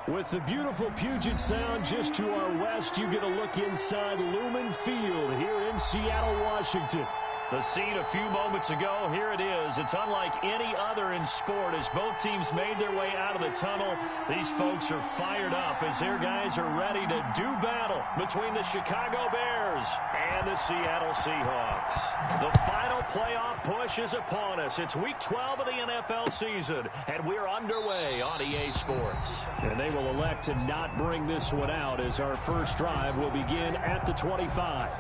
With the beautiful Puget Sound just to our west, you get a look inside Lumen Field here in Seattle, Washington. The scene a few moments ago, here it is. It's unlike any other in sport as both teams made their way out of the tunnel. These folks are fired up as their guys are ready to do battle between the Chicago Bears and the Seattle Seahawks. The final playoff push is upon us. It's week 12 of the NFL season, and we're underway on EA Sports. And they will elect to not bring this one out as our first drive will begin at the 25.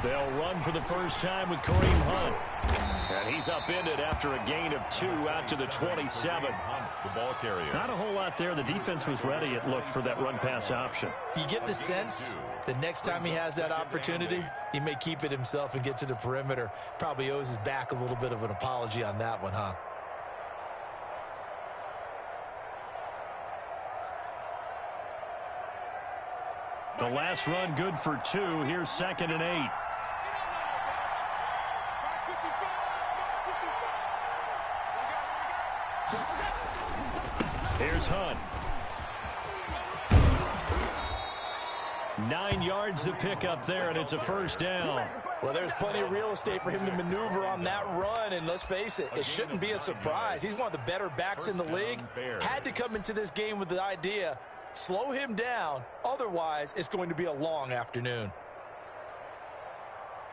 They'll run for the first time with Kareem Hunt. And he's upended after a gain of 2 out to the 27. The ball carrier. Not a whole lot there. The defense was ready, it looked, for that run-pass option. You get the sense the next time he has that opportunity, he may keep it himself and get to the perimeter. Probably owes his back a little bit of an apology on that one, huh? The last run good for 2. Here's 2nd and 8. Here's Hunt. 9 yards to pick up there, and it's a first down. Well, there's plenty of real estate for him to maneuver on that run, and let's face it, it shouldn't be a surprise. He's one of the better backs in the league. Had to come into this game with the idea, slow him down, otherwise it's going to be a long afternoon.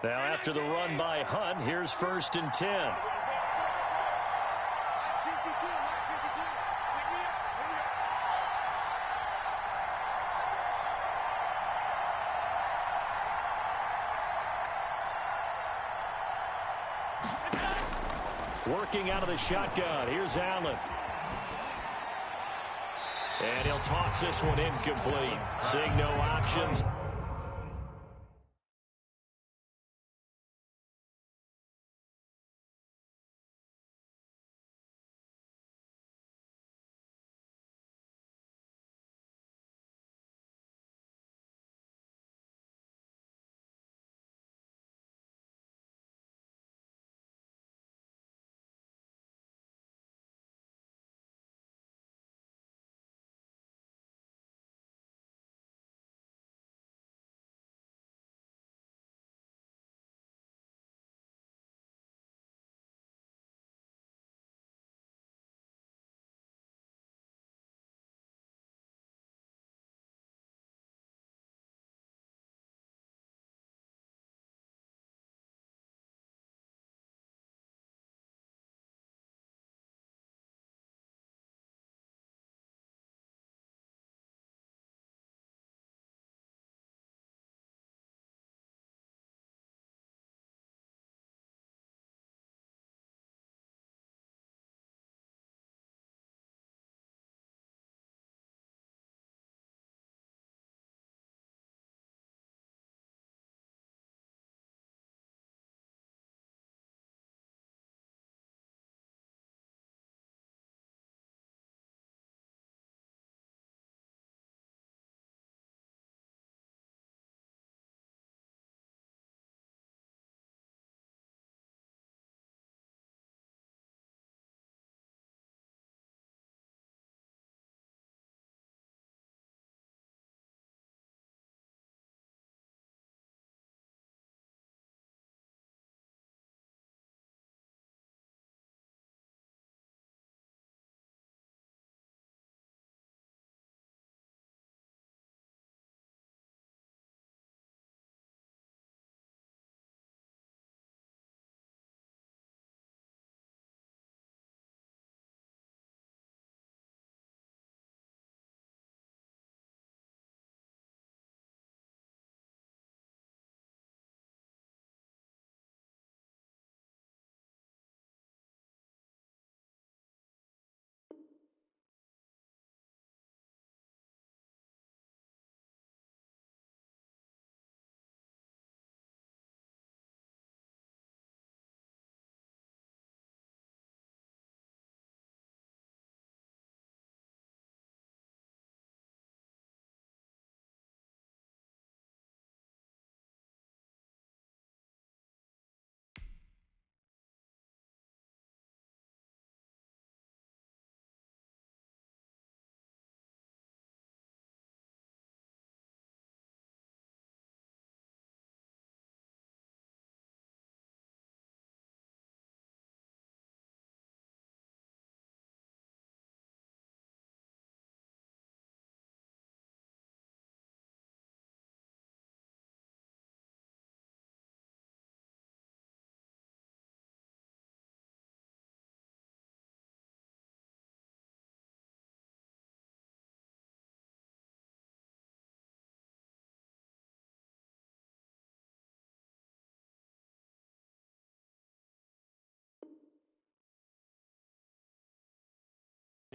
Now after the run by Hunt, here's 1st and 10. Working out of the shotgun. Here's Allen. And he'll toss this one incomplete. Seeing no options.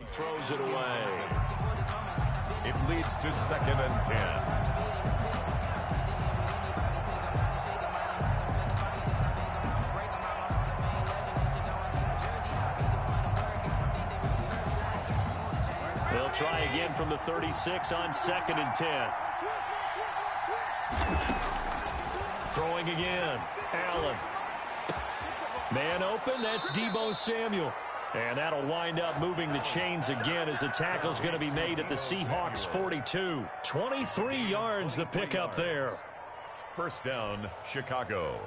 Throws it away. It leads to 2nd and 10. They'll try again from the 36 on 2nd and 10. Throwing again. Allen. Man open. That's Deebo Samuel. And that'll wind up moving the chains again as the tackle's going to be made at the Seahawks 42. 23 yards the pickup there. First down, Chicago.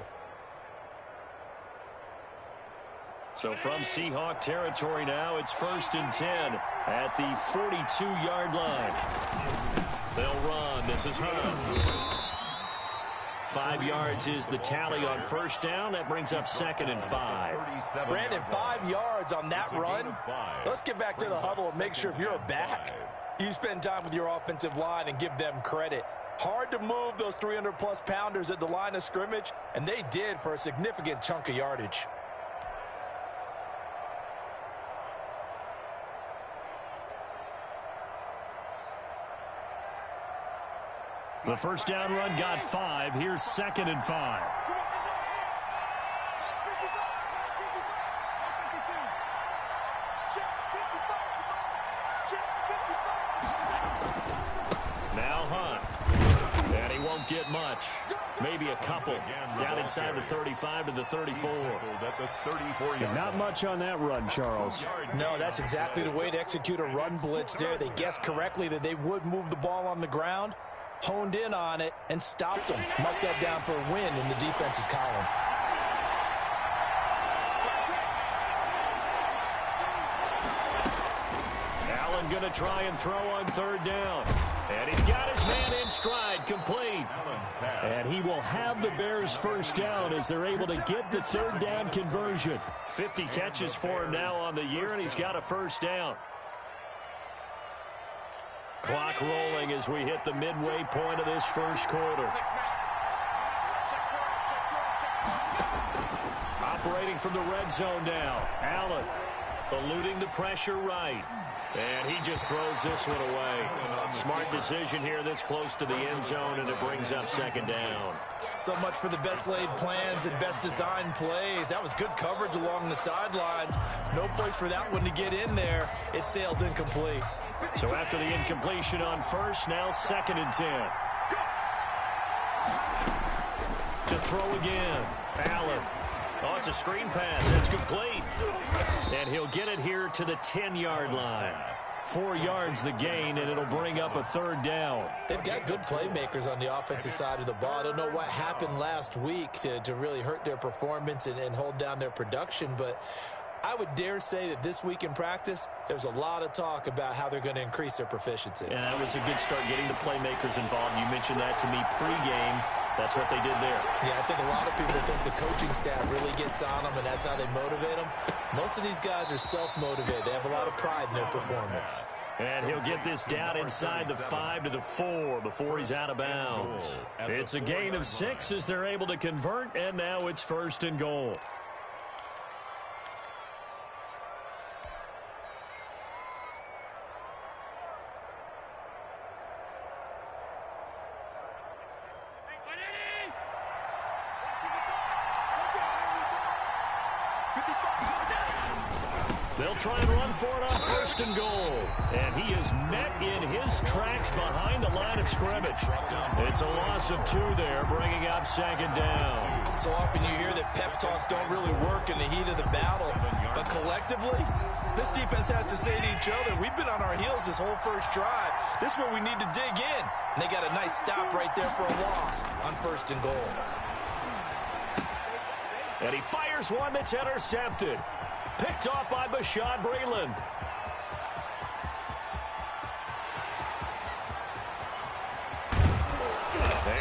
So from Seahawk territory now, it's 1st and 10 at the 42-yard line. They'll run. This is Hunt. 5 yards is the tally on 1st down. That brings up 2nd and 5. Brandon, 5 yards on that run. Let's get back to the huddle and make sure if you're a back, you spend time with your offensive line and give them credit. Hard to move those 300-plus pounders at the line of scrimmage, and they did for a significant chunk of yardage. The 1st down run got 5. Here's 2nd and 5. Now Hunt. And he won't get much. Maybe a couple. Down inside the 35 to the 34. Not much on that run, Charles. No, that's exactly the way to execute a run blitz there. They guessed correctly that they would move the ball on the ground, honed in on it, and stopped them. Mark that down for a win in the defense's column. Allen going to try and throw on 3rd down. And he's got his man in stride, complete. And he will have the Bears 1st down as they're able to get the 3rd down conversion. 50 catches for him now on the year, and he's got a 1st down. Clock rolling as we hit the midway point of this 1st quarter. Operating from the red zone now. Allen eluding the pressure right. And he just throws this one away. Smart decision here this close to the end zone, and it brings up 2nd down. So much for the best laid plans and best designed plays. That was good coverage along the sidelines. No place for that one to get in there. It sails incomplete. So after the incompletion on 1st, now 2nd and 10. To throw again. Allen. Oh, it's a screen pass. It's complete. And he'll get it here to the 10-yard line. 4 yards the gain, and it'll bring up a 3rd down. They've got good playmakers on the offensive side of the ball. I don't know what happened last week to really hurt their performance and hold down their production, but I would dare say that this week in practice, there's a lot of talk about how they're going to increase their proficiency. And that was a good start getting the playmakers involved. You mentioned that to me pregame. That's what they did there. Yeah, I think a lot of people think the coaching staff really gets on them, and that's how they motivate them. Most of these guys are self-motivated. They have a lot of pride in their performance. And he'll get this down inside the 5 to the 4 before he's out of bounds. It's a gain of 6 as they're able to convert, and now it's 1st and goal. They'll try and run for it on 1st and goal. And he is met in his tracks behind the line of scrimmage. It's a loss of 2 there, bringing up 2nd down. So often you hear that pep talks don't really work in the heat of the battle. But collectively, this defense has to say to each other, we've been on our heels this whole 1st drive. This is where we need to dig in. And they got a nice stop right there for a loss on 1st and goal. And he fires one that's intercepted. Picked off by Bashaud Breeland.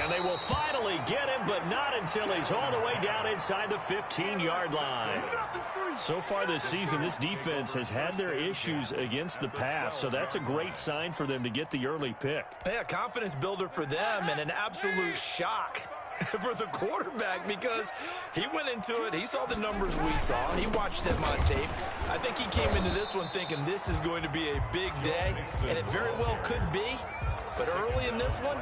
And they will finally get him, but not until he's all the way down inside the 15-yard line. So far this season, this defense has had their issues against the pass, so that's a great sign for them to get the early pick. Yeah, confidence builder for them, and an absolute shock for the quarterback because he went into it. He saw the numbers we saw. He watched them on tape. I think he came into this one thinking this is going to be a big day, and it very well could be. But early in this one,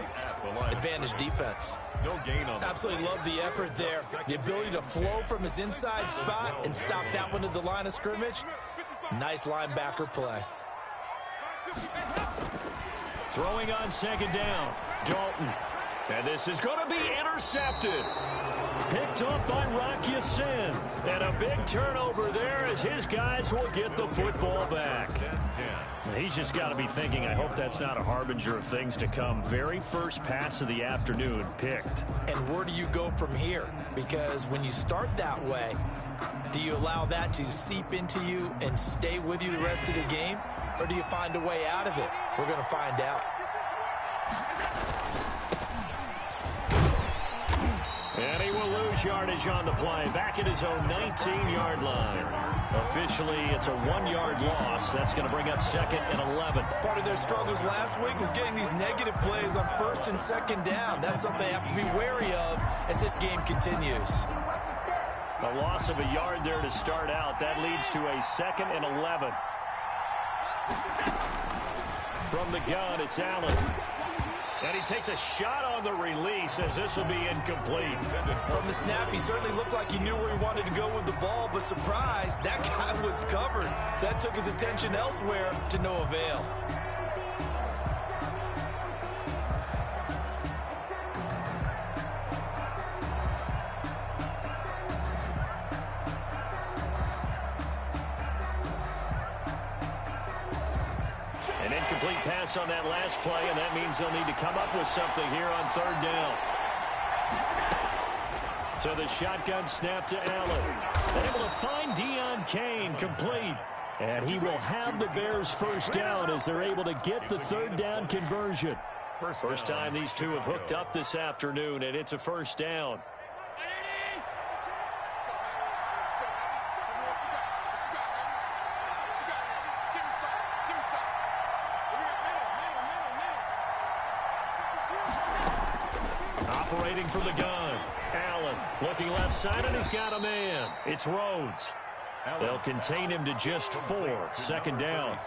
advantage defense. No gain on that. Absolutely love the effort there. The ability to flow from his inside spot and stop that one at the line of scrimmage. Nice linebacker play. Throwing on second down, Dalton. And this is going to be intercepted. Picked up by Rock Ya-Sin. And a big turnover there as his guys will get the football back. He's just got to be thinking, I hope that's not a harbinger of things to come. Very first pass of the afternoon picked. And where do you go from here? Because when you start that way, do you allow that to seep into you and stay with you the rest of the game? Or do you find a way out of it? We're going to find out. And he will lose yardage on the play. Back at his own 19-yard line. Officially, it's a 1-yard loss. That's going to bring up 2nd and 11. Part of their struggles last week was getting these negative plays on 1st and 2nd down. That's something they have to be wary of as this game continues. A loss of a yard there to start out. That leads to a 2nd and 11. From the gun, it's Allen. And he takes a shot on the release as this will be incomplete. From the snap, he certainly looked like he knew where he wanted to go with the ball, but surprise, that guy was covered. So that took his attention elsewhere to no avail. An incomplete pass on that last play, and that means they'll need to come up with something here on 3rd down. So the shotgun snap to Allen. Able to find Deion Kane, complete. And he will have the Bears first down as they're able to get the 3rd down conversion. First time these two have hooked up this afternoon, and it's a first down. Operating from the gun. Allen looking left side, and he's got a man. It's Rhodes. They'll contain him to just 4. 2nd down.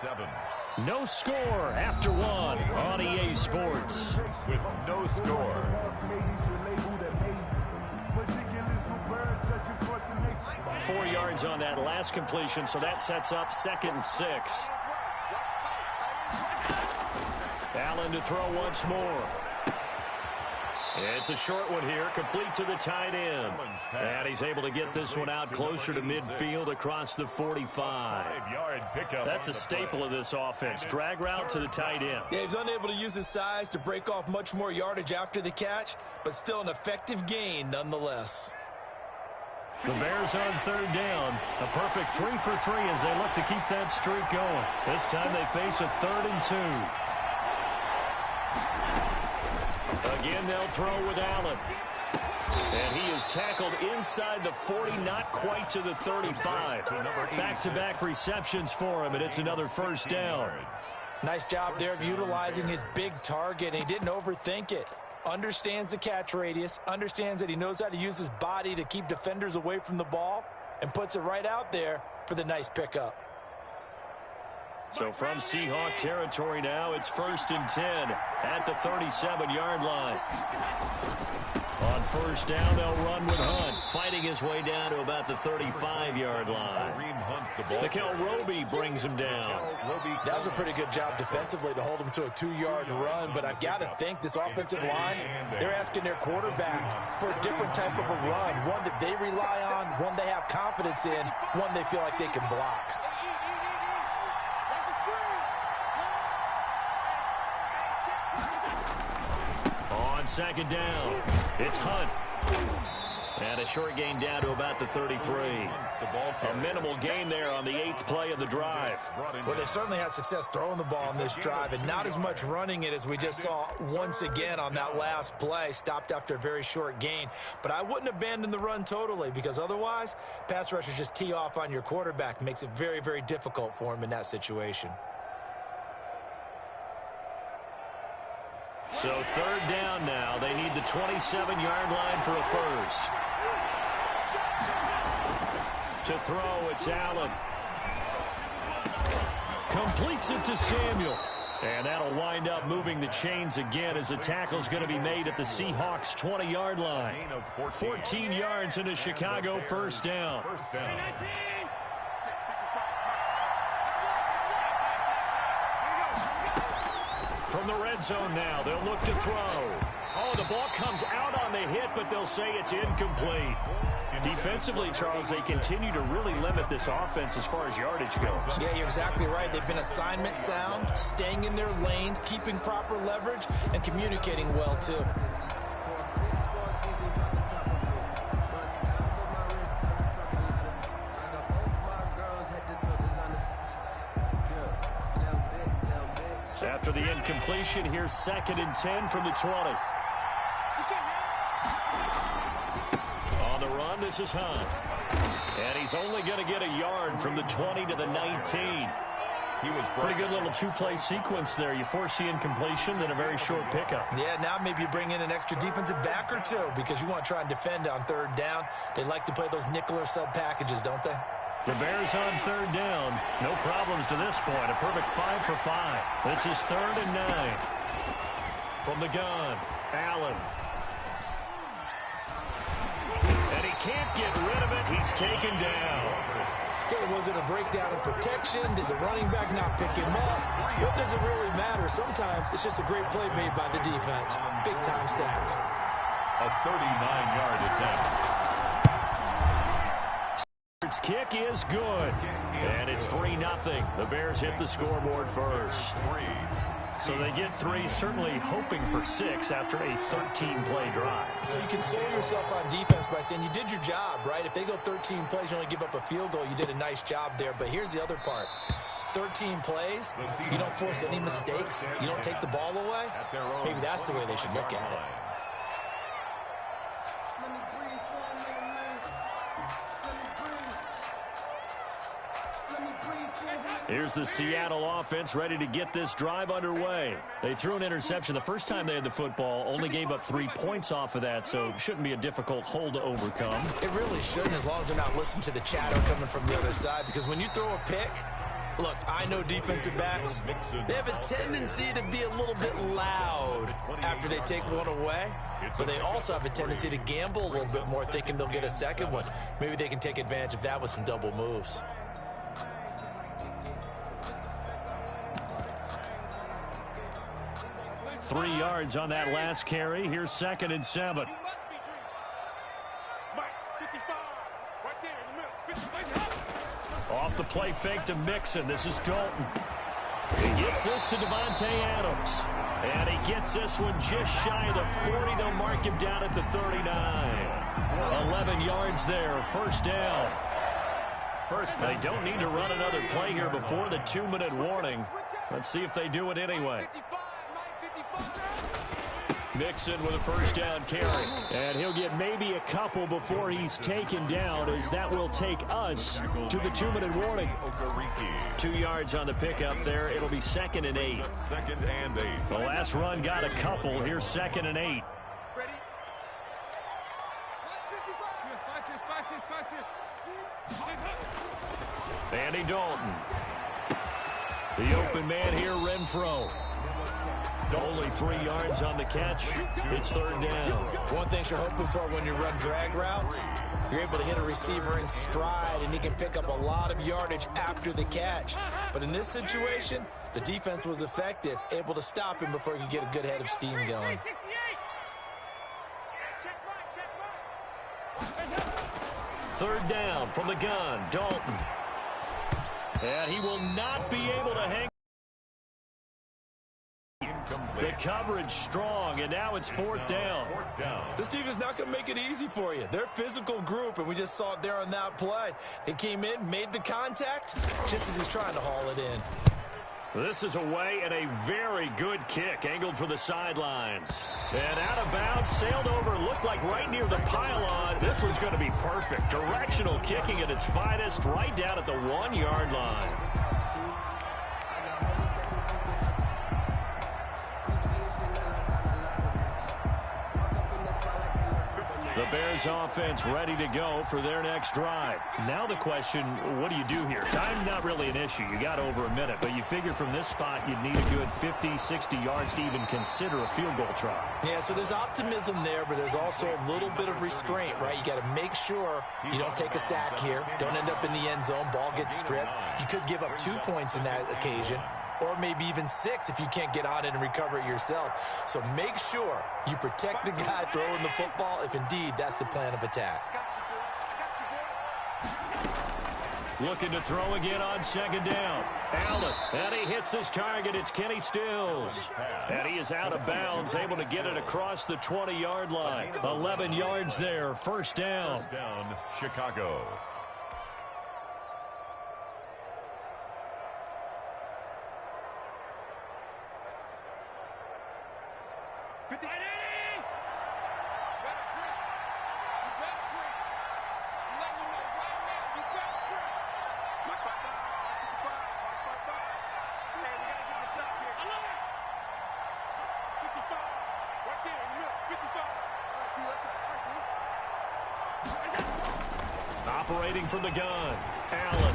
No score after 1 on EA Sports. With no score. Four yards on that last completion, so that sets up 2nd and 6. Allen to throw once more. It's a short one here, complete to the tight end. And he's able to get this one out closer to midfield across the 45. That's a staple of this offense. Drag route to the tight end. Yeah, he's unable to use his size to break off much more yardage after the catch, but still an effective gain nonetheless. The Bears on 3rd down. A perfect 3 for 3 as they look to keep that streak going. This time they face a 3rd and 2. Again, they'll throw with Allen. And he is tackled inside the 40, not quite to the 35. Back-to-back receptions for him, and it's another first down. Nice job there of utilizing his big target. He didn't overthink it. Understands the catch radius, understands that he knows how to use his body to keep defenders away from the ball, and puts it right out there for the nice pickup. So from Seahawk territory now, it's 1st and 10 at the 37-yard line. On 1st down, they'll run with Hunt, fighting his way down to about the 35-yard line. Mikel Roby brings him down. That was a pretty good job defensively to hold him to a 2-yard run, but I've got to think this offensive line, they're asking their quarterback for a different type of a run, one that they rely on, one they have confidence in, one they feel like they can block. On 2nd down, it's Hunt. And a short gain down to about the 33. A minimal gain there on the 8th play of the drive. Well, they certainly had success throwing the ball on this drive, and not as much running it as we just saw once again on that last play. Stopped after a very short gain. But I wouldn't abandon the run totally, because otherwise, pass rushers just tee off on your quarterback. Makes it very, very difficult for him in that situation. So third down now. They need the 27-yard line for a first. To throw, it's Allen. Completes it to Samuel. And that'll wind up moving the chains again as the tackle's going to be made at the Seahawks' 20-yard line. 14 yards into Chicago, first down. From the red zone now, they'll look to throw. Oh, the ball comes out on the hit, but they'll say it's incomplete. Defensively, Charles, they continue to really limit this offense as far as yardage goes. Yeah, you're exactly right. They've been assignment sound, staying in their lanes, keeping proper leverage, and communicating well, too. After the incompletion, here's 2nd and 10 from the 20. On the run, this is Hunt. And he's only going to get a yard from the 20 to the 19. He was pretty good little two-play sequence there. You force the incompletion, then a very short pickup. Yeah, now maybe you bring in an extra defensive back or two because you want to try and defend on third down. They like to play those nickel or sub packages, don't they? The Bears on third down. No problems to this point. A perfect 5 for 5. This is 3rd and 9. From the gun, Allen. And he can't get rid of it. He's taken down. Okay, was it a breakdown in protection? Did the running back not pick him up? What does it really matter? Sometimes it's just a great play made by the defense. Big-time sack. A 39-yard attempt. Kick is good. And it's 3-0. The Bears hit the scoreboard first. So they get 3, certainly hoping for 6 after a 13-play drive. So you console yourself on defense by saying you did your job, right? If they go 13 plays, you only give up a field goal, you did a nice job there. But here's the other part. 13 plays, you don't force any mistakes, you don't take the ball away. Maybe that's the way they should look at it. Here's the Seattle offense ready to get this drive underway. They threw an interception the first time they had the football, only gave up 3 points off of that, so shouldn't be a difficult hole to overcome. It really shouldn't, as long as they're not listening to the chatter coming from the other side, because when you throw a pick, look, I know defensive backs, they have a tendency to be a little bit loud after they take one away, but they also have a tendency to gamble a little bit more, thinking they'll get a second one. Maybe they can take advantage of that with some double moves. Three yards on that last carry. Here's 2nd and 7. Off the play fake to Mixon. This is Dalton. He gets this to Devontae Adams. And he gets this one just shy of the 40. They'll mark him down at the 39. 11 yards there. First down. They don't need to run another play here before the 2-minute warning. Let's see if they do it anyway. Mixon with a first down carry. And he'll get maybe a couple before he's taken down, as that will take us to the 2-minute warning. 2 yards on the pickup there. It'll be 2nd and 8. 2nd and 8. The last run got a couple. Here's 2nd and 8. Andy Dalton. The open man here, Renfro. Only 3 yards on the catch. It's 3rd down. One thing you're hoping for when you run drag routes, you're able to hit a receiver in stride, and he can pick up a lot of yardage after the catch. But in this situation, the defense was effective, able to stop him before he could get a good head of steam going. Third down from the gun, Dalton. And he will not be able to hang. The coverage strong, and now it's 4th down. This defense is not going to make it easy for you. They're a physical group, and we just saw it there on that play. They came in, made the contact, just as he's trying to haul it in. This is away, and a very good kick, angled for the sidelines. And out of bounds, sailed over, looked like right near the pylon. This one's going to be perfect. Directional kicking at its finest, right down at the 1-yard line. The Bears offense ready to go for their next drive. Now the question, what do you do here? Time not really an issue. You got over a minute, but you figure from this spot you'd need a good 50, 60 yards to even consider a field goal try. Yeah, so there's optimism there, but there's also a little bit of restraint, right? You got to make sure you don't take a sack here. Don't end up in the end zone. Ball gets stripped. You could give up 2 points in that occasion, or maybe even 6 if you can't get on it and recover it yourself. So make sure you protect the guy throwing the football if indeed that's the plan of attack. Looking to throw again on second down. Allen, and he hits his target. It's Kenny Stills. And he is out of bounds, able to get it across the 20-yard line. 11 yards there, first down. First down, Chicago. Operating from the gun, Allen.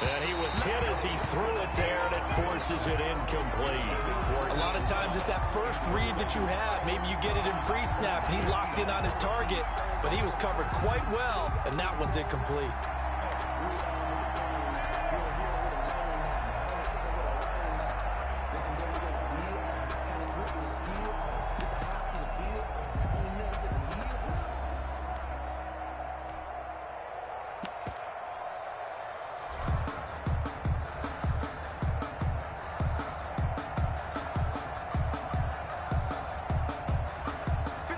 And he was hit as he threw it there, and it forces it incomplete. A lot of times it's that first read that you have. Maybe you get it in pre-snap, and he locked in on his target, but he was covered quite well, and that one's incomplete.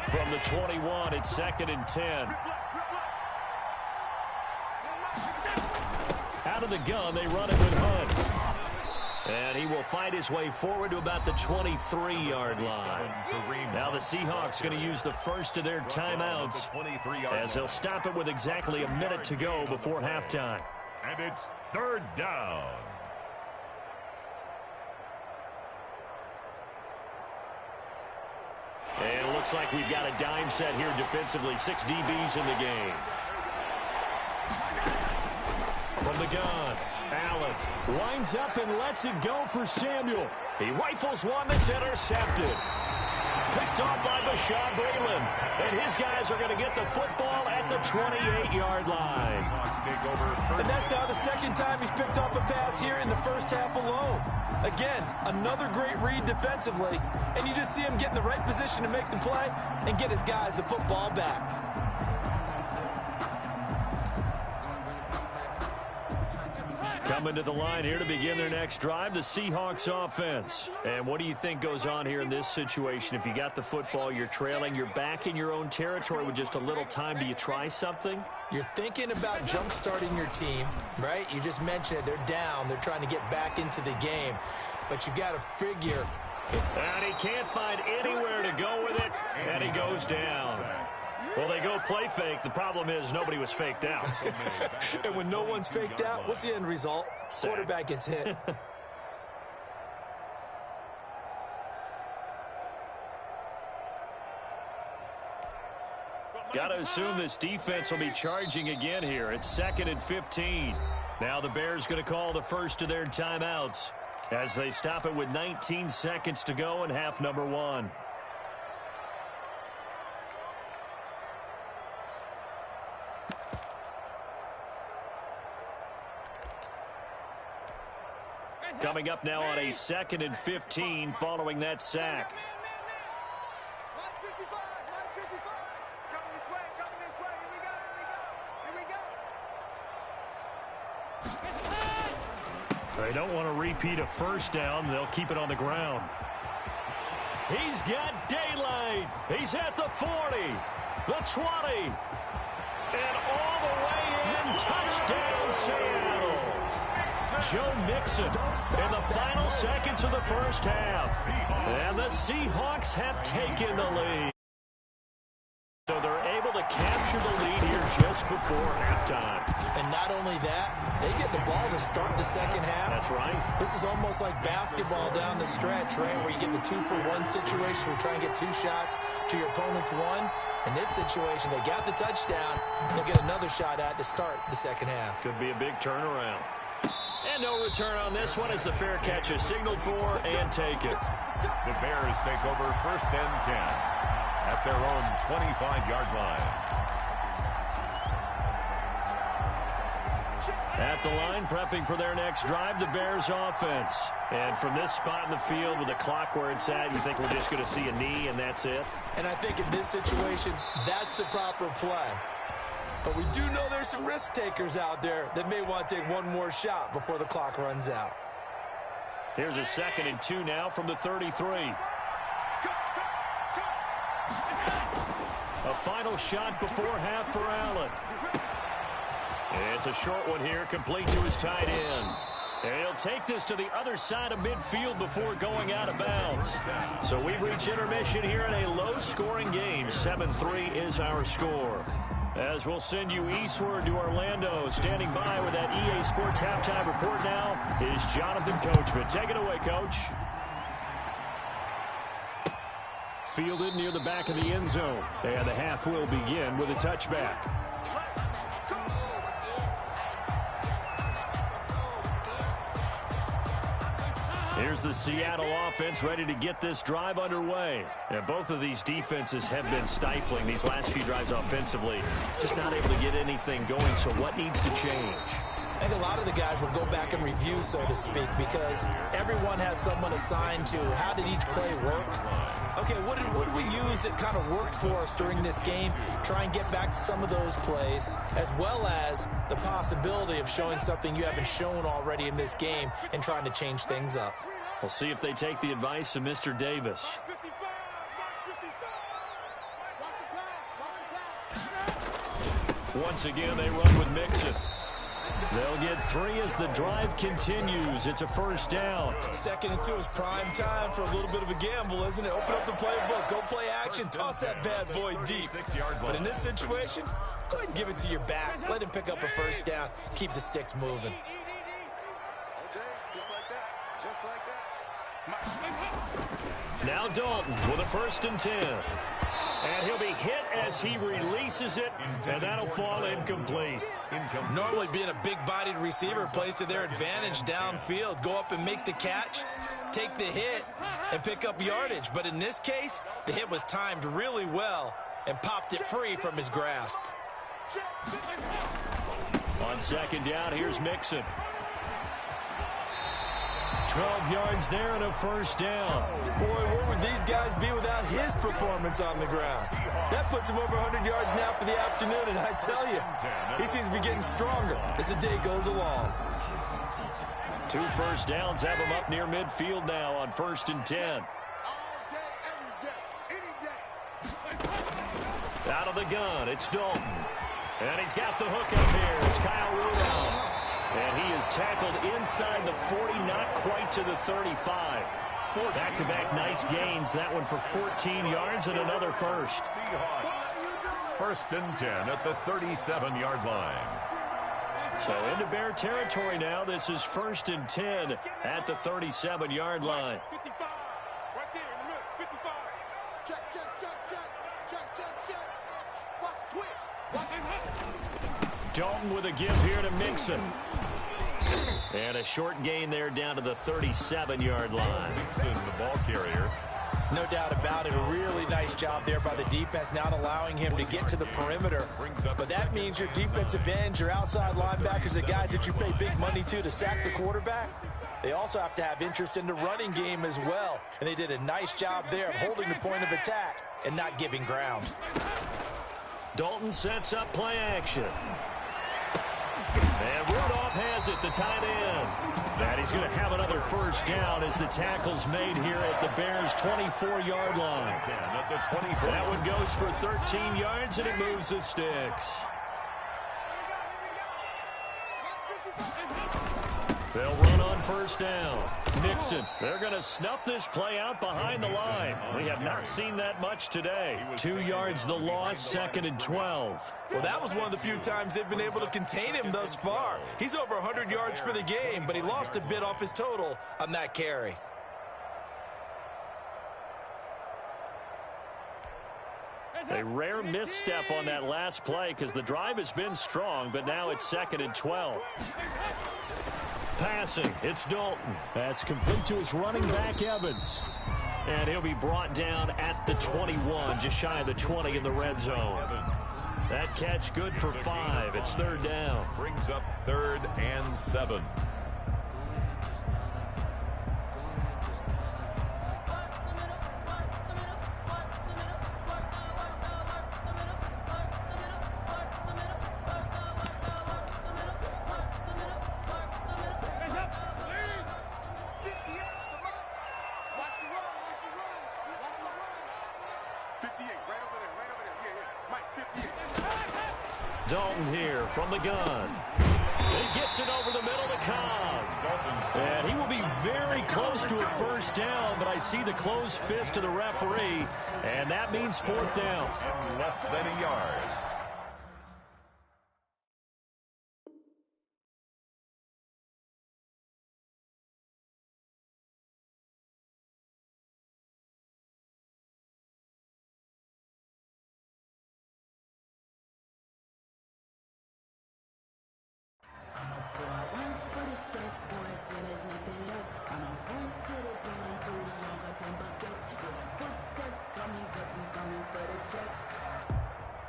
From the 21, it's second and 10. Out of the gun, they run it with Hunt. And he will fight his way forward to about the 23-yard line. Now the Seahawks going to use the first of their timeouts as they'll stop it with exactly a minute to go before halftime. And it's third down. And it looks like we've got a dime set here defensively. 6 DBs in the game. From the gun, Allen winds up and lets it go for Samuel. He rifles one that's intercepted. Picked off by Bashaud Breeland. And his guys are going to get the football at the 28-yard line. And that's now the second time he's picked off a pass here in the first half alone. Again, another great read defensively, and you just see him get in the right position to make the play and get his guys the football back. Coming to the line here to begin their next drive, the Seahawks offense. And what do you think goes on here in this situation? If you got the football, you're trailing, you're back in your own territory with just a little time. Do you try something? You're thinking about jump-starting your team, right? You just mentioned it. They're down. They're trying to get back into the game. But you got to figure. And he can't find anywhere to go with it, and he goes down. Well, they go play fake. The problem is nobody was faked out. And when no one's faked out, what's the end result? Sack. Quarterback gets hit. Got to assume this defense will be charging again here. It's second and 15. Now the Bears going to call the first of their timeouts as they stop it with 19 seconds to go in half number 1. Coming up now on a second and 15 following that sack. They don't want to repeat a first down. They'll keep it on the ground. He's got daylight. He's at the 40, the 20, and all the way in. Touchdown, Seattle. Joe Mixon in the final seconds of the first half. And the Seahawks have taken the lead. So they're able to capture the lead here just before halftime. And And not only that, they get the ball to start the second half. That's right. This is almost like basketball down the stretch, right, where you get the 2-for-1 situation where you try and get 2 shots to your opponent's 1. In this situation, they got the touchdown. They'll get another shot at to start the second half. Could be a big turnaround. And no return on this one as the fair catch is signaled for and taken. The Bears take over 1st and 10 at their own 25-yard line. At the line, prepping for their next drive, the Bears offense. And from this spot in the field with the clock where it's at, you think we're just going to see a knee and that's it? And I think in this situation, that's the proper play. But we do know there's some risk takers out there that may want to take one more shot before the clock runs out. Here's a 2nd and 2 now from the 33. A final shot before half for Allen. It's a short one here, complete to his tight end. And he'll take this to the other side of midfield before going out of bounds. So we've reached intermission here in a low-scoring game. 7-3 is our score. As we'll send you eastward to Orlando. Standing by with that EA Sports halftime report now is Jonathan Coachman. Take it away, Coach. Fielded near the back of the end zone. And the half will begin with a touchback. Here's the Seattle offense ready to get this drive underway. And both of these defenses have been stifling these last few drives offensively. Just not able to get anything going, so what needs to change? I think a lot of the guys will go back and review, so to speak, because everyone has someone assigned to how did each play work. Okay, what did we use that kind of worked for us during this game? Try and get back to some of those plays, as well as the possibility of showing something you haven't shown already in this game and trying to change things up. We'll see if they take the advice of Mr. Davis. Once again, they run with Mixon. They'll get 3 as the drive continues. It's a 1st down. 2nd and 2 is prime time for a little bit of a gamble, isn't it? Open up the playbook, go play action, toss that bad boy deep. But in this situation, go ahead and give it to your back. Let him pick up a 1st down. Keep the sticks moving. Now Dalton with a 1st and 10. And he'll be hit as he releases it, and that'll fall incomplete. Normally being a big-bodied receiver plays to their advantage downfield. Go up and make the catch, take the hit, and pick up yardage. But in this case, the hit was timed really well and popped it free from his grasp. On 2nd down, here's Mixon. 12 yards there and a 1st down. Boy, where would these guys be without his performance on the ground? That puts him over 100 yards now for the afternoon, and I tell you, he seems to be getting stronger as the day goes along. 2 1st downs have him up near midfield now on 1st and 10. Out of the gun, it's Dalton. And he's got the hook up here. It's Kyle Rudolph. And he is tackled inside the 40, not quite to the 35. Back-to-back nice gains. That one for 14 yards and another 1st. 1st and 10 at the 37-yard line. So into Bear territory now. This is 1st and 10 at the 37-yard line. Dalton with a give here to Mixon. And a short gain there down to the 37-yard line. Mixon, the ball carrier. No doubt about it. A really nice job there by the defense, not allowing him to get to the perimeter. But that means your defensive ends, your outside linebackers, the guys that you pay big money to sack the quarterback, they also have to have interest in the running game as well. And they did a nice job there of holding the point of attack and not giving ground. Dalton sets up play action. And Rudolph has it, the tight end. And he's going to have another 1st down as the tackle's made here at the Bears' 24-yard line. That one goes for 13 yards, and it moves the sticks. They'll run on first down. Nixon, they're going to snuff this play out behind the line. We have not seen that much today. 2 yards the loss, 2nd and 12. Well, that was one of the few times they've been able to contain him thus far. He's over 100 yards for the game, but he lost a bit off his total on that carry. A rare misstep on that last play because the drive has been strong, but now it's 2nd and 12. Passing, it's Dalton. That's complete to his running back, Evans. And he'll be brought down at the 21, just shy of the 20 in the red zone. That catch good for 5. It's 3rd down. Brings up 3rd and 7. Dalton here from the gun. He gets it over the middle to Cobb. And he will be very close to a first down, but I see the closed fist of the referee, and that means 4th down. And less than a yard.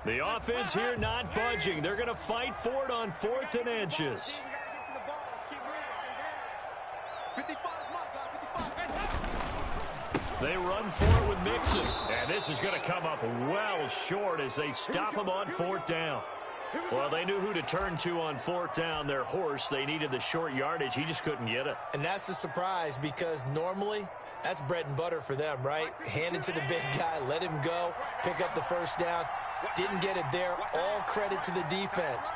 The offense here not budging. They're going to fight for it on 4th and inches. They run for it with Mixon. And this is going to come up well short as they stop him on 4th down. Well, they knew who to turn to on 4th down. Their horse, they needed the short yardage. He just couldn't get it. And that's a surprise because normally that's bread and butter for them, right? Hand it to the big guy, let him go, pick up the first down. Didn't get it there. All credit to the defense.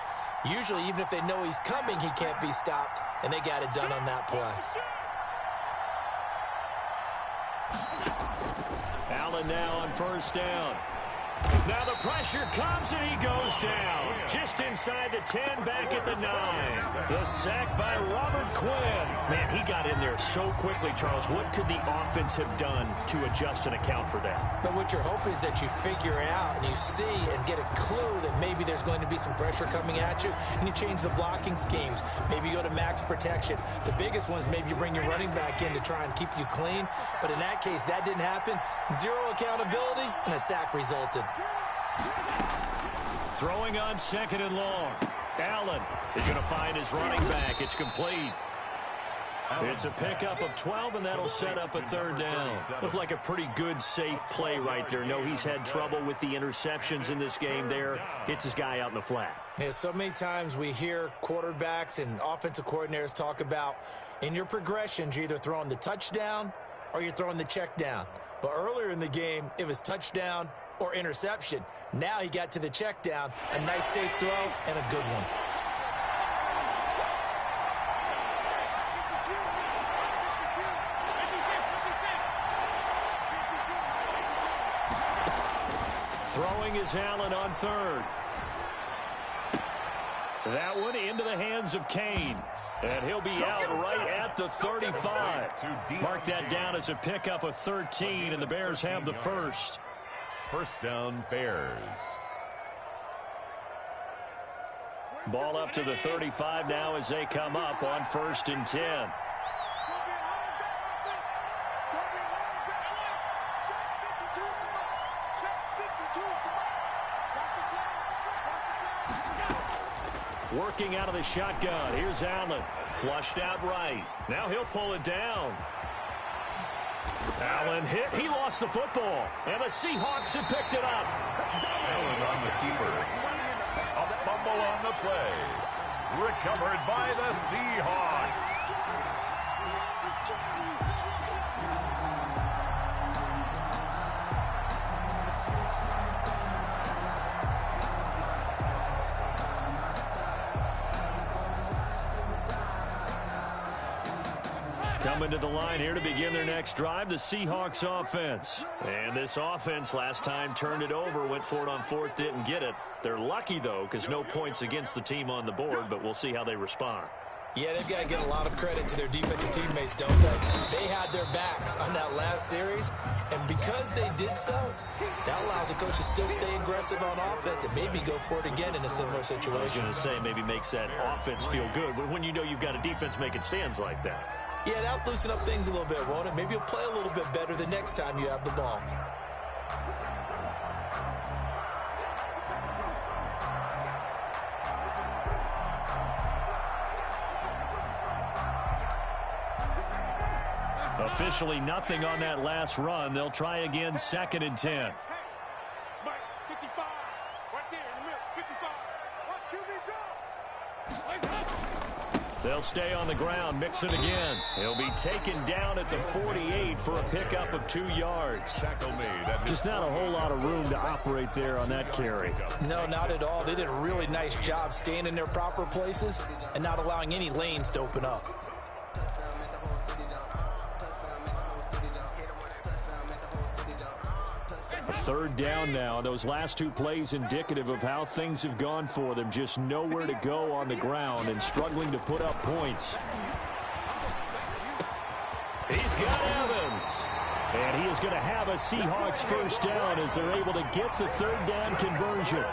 Usually, even if they know he's coming, he can't be stopped, and they got it done on that play. Allen now on first down. Now the pressure comes and he goes down. Just inside the 10, back at the 9. The sack by Robert Quinn. Man, he got in there so quickly, Charles. What could the offense have done to adjust and account for that? But what you're hoping is that you figure out and you see and get a clue that maybe there's going to be some pressure coming at you, and you change the blocking schemes. Maybe you go to max protection. The biggest one is maybe you bring your running back in to try and keep you clean. But in that case, that didn't happen. Zero accountability, and a sack resulted. Throwing on 2nd and long. Allen is going to find his running back. It's complete. It's a pickup of 12, and that'll set up a 3rd down. Looked like a pretty good, safe play right there. No, he's had trouble with the interceptions in this game there. Hits his guy out in the flat. Yeah, so many times we hear quarterbacks and offensive coordinators talk about in your progressions, you're either throwing the touchdown or you're throwing the check down. But earlier in the game, it was touchdown or interception. Now he got to the check down, a nice safe throw and a good one. Throwing is Allen on 3rd. That one into the hands of Kane. And he'll be out right at the 35. Mark that down as a pickup of 13, and the Bears have the first. First down, Bears. Ball up to the 35 now as they come up on 1st and 10. Working out of the shotgun. Here's Allen. Flushed out right. Now he'll pull it down. Allen hit. He lost the football. And the Seahawks have picked it up. Allen on the keeper. A fumble on the play. Recovered by the Seahawks. Coming to the line here to begin their next drive, the Seahawks offense. And this offense last time turned it over, went for it on fourth, didn't get it. They're lucky, though, because no points against the team on the board, but we'll see how they respond. Yeah, they've got to get a lot of credit to their defensive teammates, don't they? They had their backs on that last series, and because they did so, that allows the coach to still stay aggressive on offense and maybe go for it again in a similar situation. I was going to say, maybe makes that offense feel good, but when you know you've got a defense making stands like that. Yeah, that'll loosen up things a little bit, won't it? Maybe you'll play a little bit better the next time you have the ball. Officially nothing on that last run. They'll try again, 2nd and 10. They'll stay on the ground, mix it again. He'll be taken down at the 48 for a pickup of 2 yards. Just not a whole lot of room to operate there on that carry. No, not at all. They did a really nice job staying in their proper places and not allowing any lanes to open up. Third down now. Those last 2 plays indicative of how things have gone for them. Just nowhere to go on the ground and struggling to put up points. He's got Evans. And he is going to have a Seahawks first down as they're able to get the 3rd down conversion.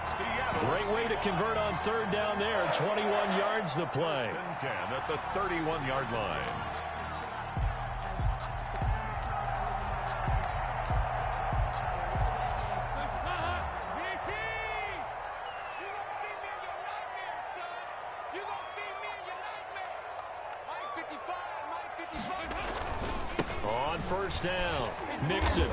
Great way to convert on 3rd down there. 21 yards the play. 10 at the 31-yard line. On first down, Mixon.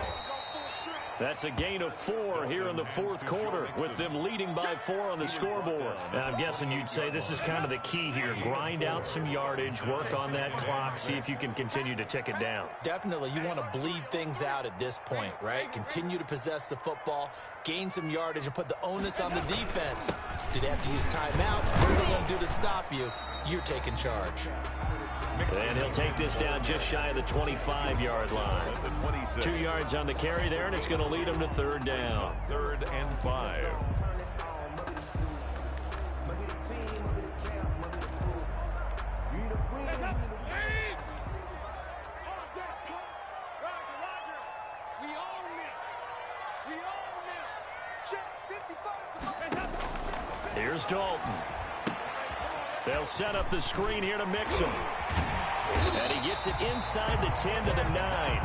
That's a gain of 4 here in the 4th quarter, with them leading by 4 on the scoreboard. Now, I'm guessing you'd say this is kind of the key here. Grind out some yardage, work on that clock, see if you can continue to tick it down. Definitely, you want to bleed things out at this point, right? Continue to possess the football, gain some yardage, and put the onus on the defense. Do they have to use timeouts? What are they going to do to stop you? You're taking charge. And he'll take this down just shy of the 25-yard line. 2 yards on the carry there, and it's going to lead him to 3rd down. 3rd and 5. Here's Dalton. They'll set up the screen here to Mixon. And he gets it inside the 10 to the 9.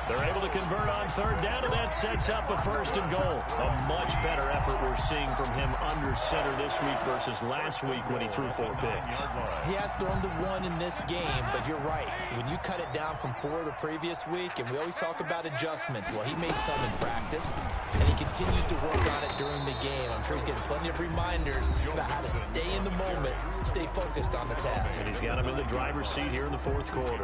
They're able to convert on 3rd down, and that sets up a 1st and goal. A much better effort we're seeing from him under center this week versus last week when he threw 4 picks. He has thrown the 1 in this game, but you're right. When you cut it down from 4 the previous week, and we always talk about adjustments, well, he made some in practice, and he continues to work on it during the game. I'm sure he's getting plenty of reminders about how to stay in the moment, stay focused on the task. And he's got him in the driver's seat here in the 4th quarter.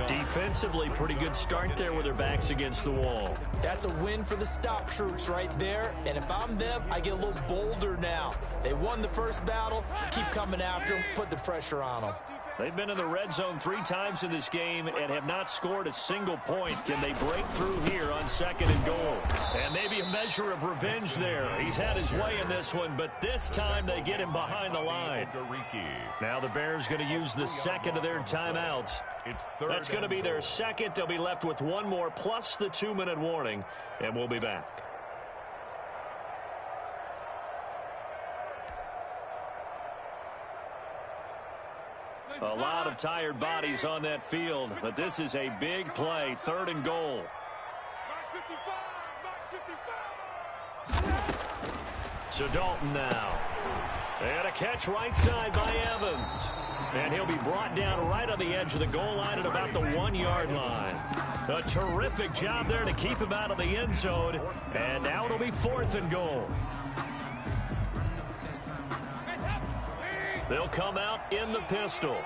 Defensively, pretty good start there with their backs against the wall. That's a win for the stop troops right there, and if I'm them, I get a little bolder now. They won the first battle, keep coming after them, put the pressure on them. They've been in the red zone 3 times in this game and have not scored a single point. Can they break through here on 2nd and goal? And maybe a measure of revenge there. He's had his way in this one, but this time they get him behind the line. Now the Bears going to use the 2nd of their timeouts. That's going to be their 2nd. They'll be left with 1 more plus the 2-minute warning, and we'll be back. A lot of tired bodies on that field, but this is a big play, 3rd and goal. So Dalton now. And a catch right side by Evans. And he'll be brought down right on the edge of the goal line at about the 1-yard line. A terrific job there to keep him out of the end zone. And now it'll be 4th and goal. They'll come out in the pistol.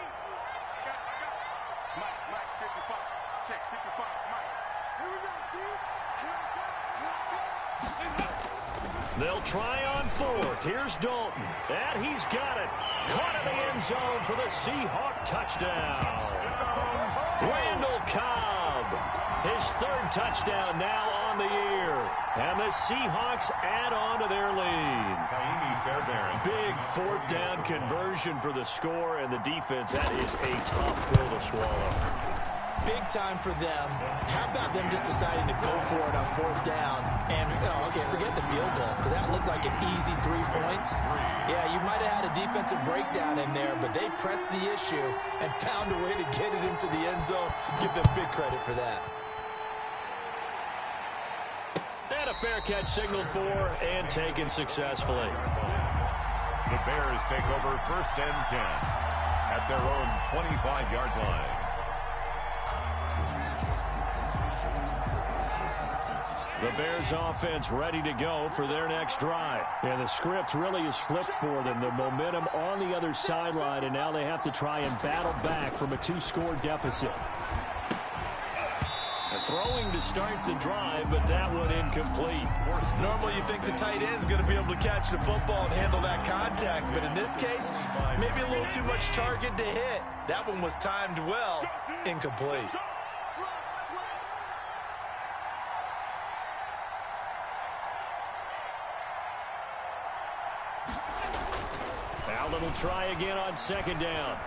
They'll try on 4th. Here's Dalton. And he's got it. Caught in the end zone for the Seahawk touchdown. Randall Cobb, his third touchdown now on the year. And the Seahawks add on to their lead. Big fourth down conversion for the score, and the defense, that is a tough pill to swallow. Big time for them. How about them just deciding to go for it on fourth down? And, okay, forget the field goal, because that looked like an easy 3 points. Yeah, you might have had a defensive breakdown in there, but they pressed the issue and found a way to get it into the end zone. Give them big credit for that. And a fair catch signaled for and taken successfully. The Bears take over 1st and 10 at their own 25-yard line. The Bears offense ready to go for their next drive. Yeah, the script really is flipped for them. The momentum on the other sideline, and now they have to try and battle back from a 2-score deficit. Throwing to start the drive, but that one incomplete. Normally you think the tight end's going to be able to catch the football and handle that contact, but in this case, maybe a little too much target to hit. That one was timed well, incomplete. Allen will try again on 2nd down.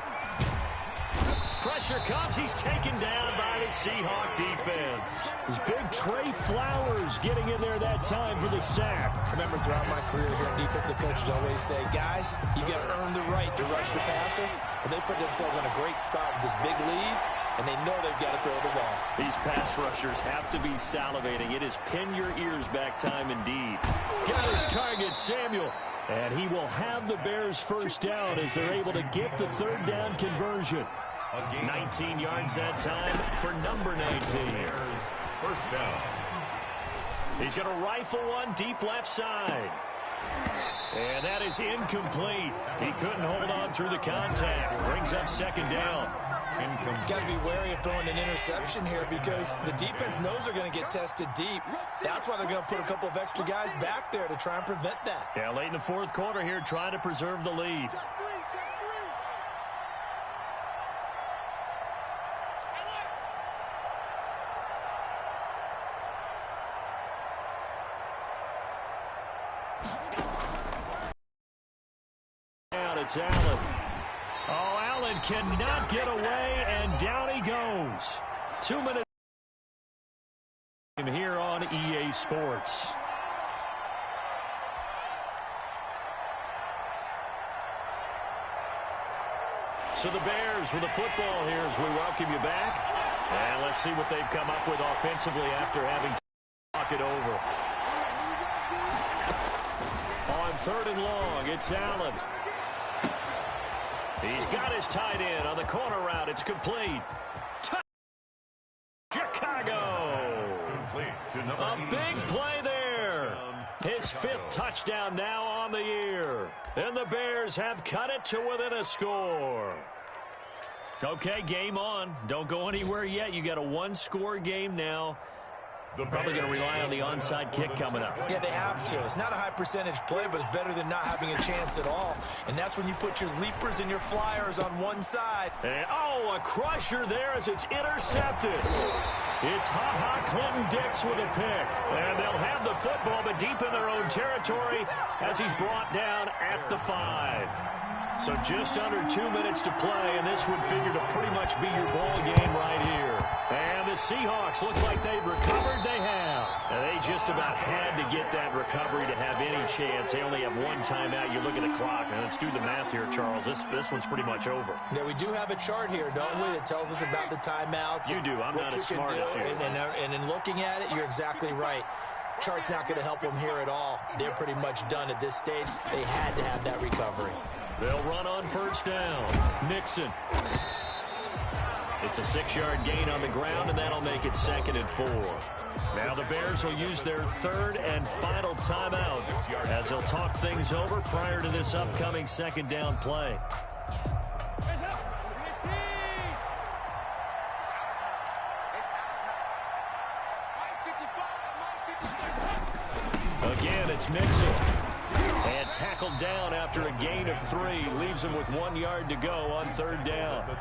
Pressure comes. He's taken down by the Seahawk defense. This big Trey Flowers getting in there that time for the sack. Remember, throughout my career here, defensive coaches always say, guys, you got to earn the right to rush the passer. But they put themselves in a great spot with this big lead, and they know they've got to throw the ball. These pass rushers have to be salivating. It is pin your ears back time indeed. Got his target, Samuel. And he will have the Bears first down as they're able to get the 3rd down conversion. 19 yards that time for number 19. First down. He's going to rifle one deep left side. And that is incomplete. He couldn't hold on through the contact. Brings up 2nd down. Got to be wary of throwing an interception here because the defense knows they're going to get tested deep. That's why they're going to put a couple of extra guys back there to try and prevent that. Yeah, late in the 4th quarter here, trying to preserve the lead. Down, it's Allen. Oh, Allen cannot get away, and down he goes. 2 minutes here on EA Sports. So the Bears with the football here as we welcome you back. And let's see what they've come up with offensively after having to talk it over. On 3rd and long, it's Allen. He's got his tight end on the corner route. It's complete. Chicago. A big play there. His 5th touchdown now on the year. And the Bears have cut it to within a score. Okay, game on. Don't go anywhere yet. You got a 1-score game now. They're probably going to rely on the onside kick coming up. Yeah, they have to. It's not a high percentage play, but it's better than not having a chance at all. And that's when you put your leapers and your flyers on one side. And, oh, a crusher there as it's intercepted. It's Ha-Ha Clinton-Dix with a pick. And they'll have the football, but deep in their own territory as he's brought down at the 5. So just under 2 minutes to play, and this would figure to pretty much be your ball game right here. And the Seahawks, looks like they've recovered. They have. And they just about had to get that recovery to have any chance. They only have 1 timeout. You look at the clock, and let's do the math here, Charles. This one's pretty much over. Yeah, we do have a chart here, don't we, that tells us about the timeouts. You do. I'm not as smart as you. And in looking at it, you're exactly right. Chart's not going to help them here at all. They're pretty much done at this stage. They had to have that recovery. They'll run on first down. Nixon. It's a 6-yard gain on the ground, and that'll make it 2nd and 4. Now the Bears will use their 3rd and final timeout as they'll talk things over prior to this upcoming 2nd down play. Again, it's Mixon. And tackled down after a gain of 3. Leaves him with 1 yard to go on 3rd down.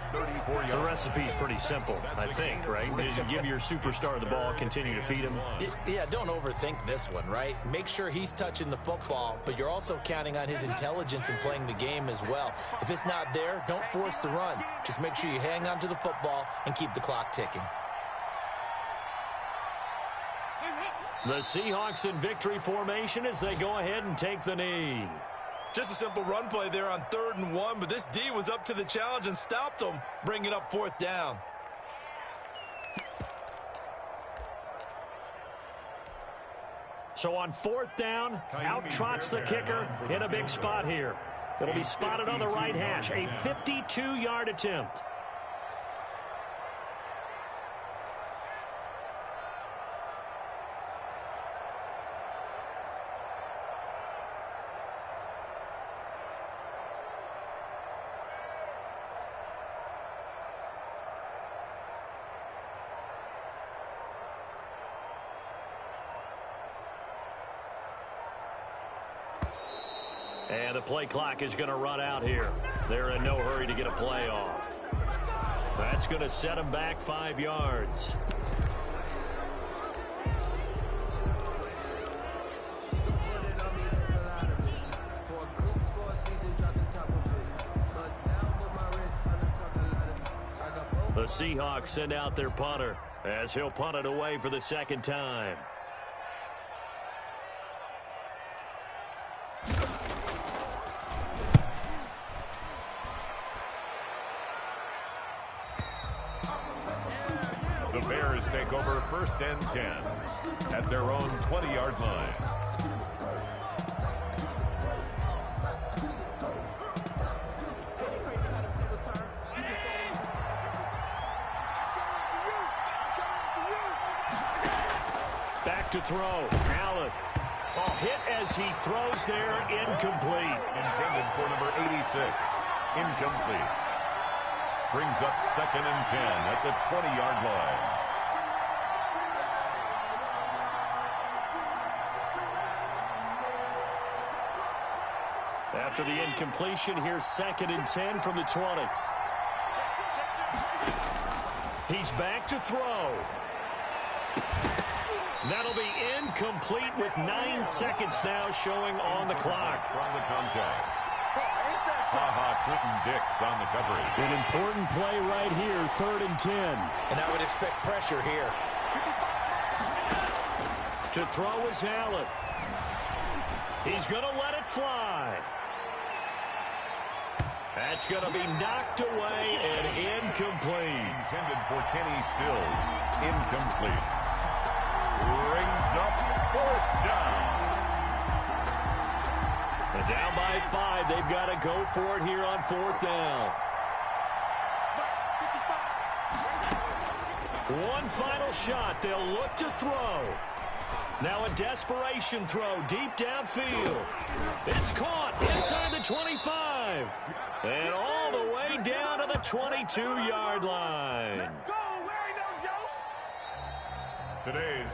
The recipe's pretty simple, I think, right? You give your superstar the ball, continue to feed him. Yeah, don't overthink this one, right? Make sure he's touching the football, but you're also counting on his intelligence in playing the game as well. If it's not there, don't force the run. Just make sure you hang on to the football and keep the clock ticking. The Seahawks in victory formation as they go ahead and take the knee. Just a simple run play there on 3rd and 1, but this D was up to the challenge and stopped them, bringing up 4th down. So on 4th down, out trots the kicker in a big spot here. It'll be spotted on the right hash, a 52-yard attempt. And the play clock is going to run out here. They're in no hurry to get a play off. That's going to set them back 5 yards. The Seahawks send out their punter as he'll punt it away for the 2nd time. The Bears take over 1st and 10 at their own 20-yard line. Back to throw. Allen. Hit as he throws there. Incomplete. Intended for number 86. Incomplete. Brings up 2nd and 10 at the 20-yard line. After the incompletion, here's 2nd and 10 from the 20. He's back to throw. That'll be incomplete with 9 seconds now showing on the clock. From the contest. Clinton-Dix on the coverage. An important play right here, 3rd and 10. And I would expect pressure here. To throw is Allen. He's going to let it fly. That's going to be knocked away and incomplete. Intended for Kenny Stills. Incomplete. Brings up 4th down. And down by 5. They've got to go for it here on 4th down. One final shot. They'll look to throw. Now a desperation throw deep downfield. It's caught inside the 25. And all the way down to the 22-yard line. Today's